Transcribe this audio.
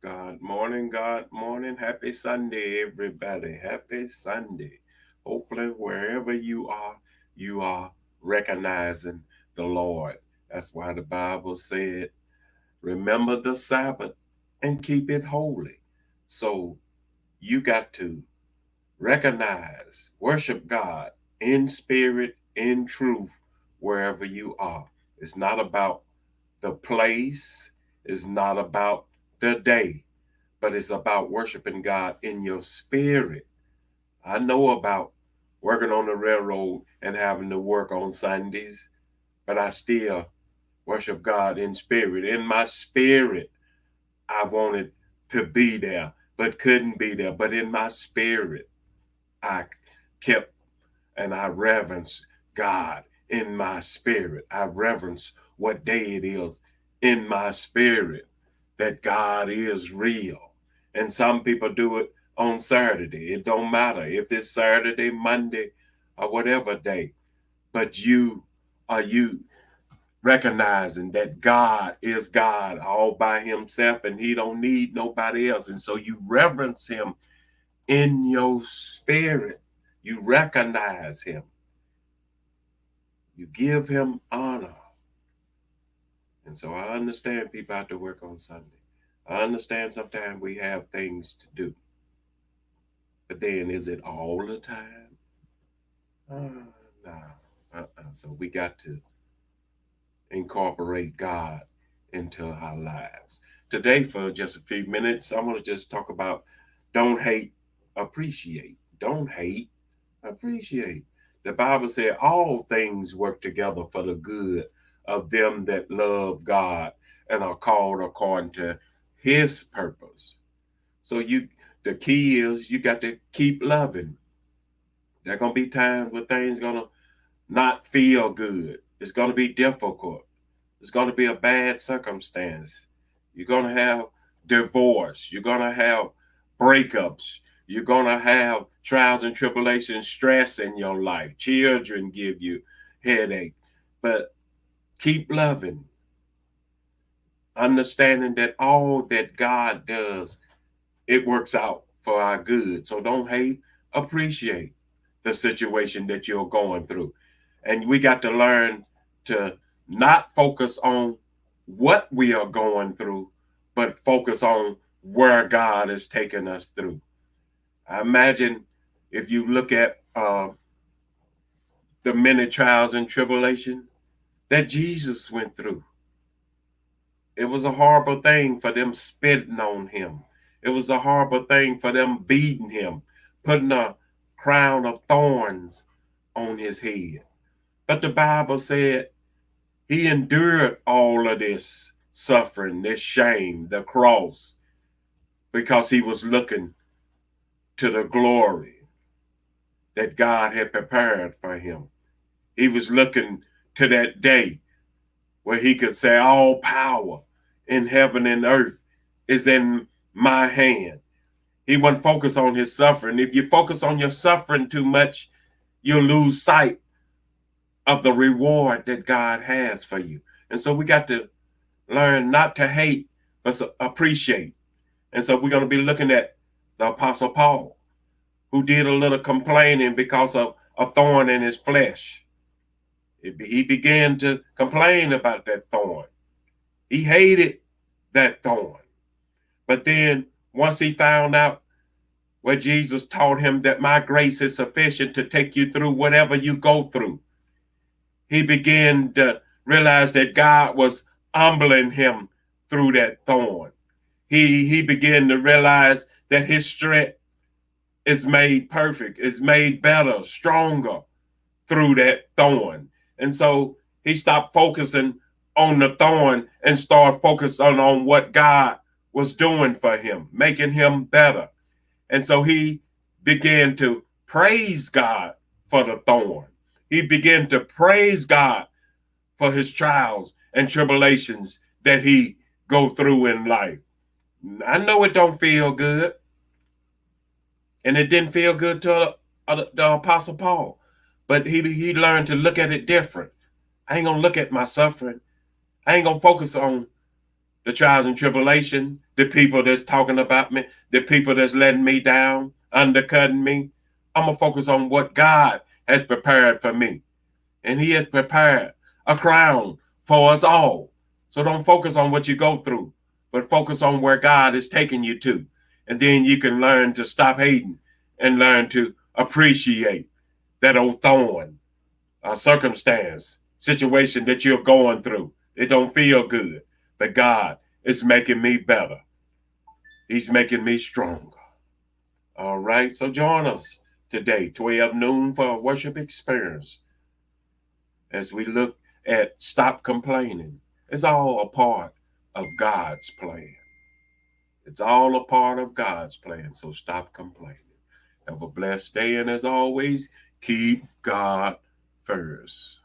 God morning, God morning. Happy Sunday, everybody. Happy Sunday. Hopefully, wherever you are recognizing the Lord. That's why the Bible said, remember the Sabbath and keep it holy. So you got to recognize, worship God in spirit, in truth, wherever you are. It's not about the place, it's not about the day, but it's about worshiping God in your spirit. I know about working on the railroad and having to work on Sundays, but I still worship God in spirit. In my spirit, I wanted to be there, but couldn't be there. But in my spirit, I kept and I reverence God in my spirit. I reverence what day it is in my spirit that God is real. And some people do it on Saturday. It don't matter if it's Saturday, Monday, or whatever day. But you recognizing that God is God all by himself and he don't need nobody else. And so you reverence him in your spirit. You recognize him. You give him honor. And so I understand people have to work on Sunday. I understand sometimes we have things to do. But then is it all the time? No. So we got to incorporate God into our lives. Today, for just a few minutes, I want to just talk about don't hate, appreciate. Don't hate, appreciate. The Bible said all things work together for the good of them that love God and are called according to his purpose. So the key is you got to keep loving. There are gonna be times where things gonna not feel good. It's gonna be difficult. It's gonna be a bad circumstance. You're gonna have divorce. You're gonna have breakups. You're gonna have trials and tribulations, stress in your life. Children give you headache. But keep loving, understanding that all that God does, it works out for our good. So don't hate, appreciate the situation that you're going through. And we got to learn to not focus on what we are going through, but focus on where God is taking us through. I imagine if you look at the many trials and tribulation that Jesus went through, it was a horrible thing for them spitting on him. It was a horrible thing for them beating him, putting a crown of thorns on his head. But the Bible said he endured all of this suffering, this shame, the cross, because he was looking to the glory that God had prepared for him. He was looking to that day where he could say, all power in heaven and earth is in my hand. He wasn't focused on his suffering. If you focus on your suffering too much, you'll lose sight of the reward that God has for you. And so we got to learn not to hate, but to appreciate. And so we're going to be looking at the Apostle Paul, who did a little complaining because of a thorn in his flesh. He began to complain about that thorn. He hated that thorn. But then once he found out where Jesus taught him that my grace is sufficient to take you through whatever you go through, he began to realize that God was humbling him through that thorn. He began to realize that his strength is made perfect, is made better, stronger through that thorn. And so he stopped focusing on the thorn and started focusing on what God was doing for him, making him better. And so he began to praise God for the thorn. He began to praise God for his trials and tribulations that he go through in life. I know it don't feel good. And it didn't feel good to the Apostle Paul. But he learned to look at it different. I ain't going to look at my suffering. I ain't going to focus on the trials and tribulation, the people that's talking about me, the people that's letting me down, undercutting me. I'm going to focus on what God has prepared for me. And he has prepared a crown for us all. So don't focus on what you go through, but focus on where God is taking you to. And then you can learn to stop hating and learn to appreciate that old thorn, circumstance, situation that you're going through. It don't feel good, but God is making me better. He's making me stronger. All right, so join us today, 12 noon, for a worship experience as we look at stop complaining. It's all a part of God's plan. It's all a part of God's plan, so stop complaining. Have a blessed day, and as always, keep God first.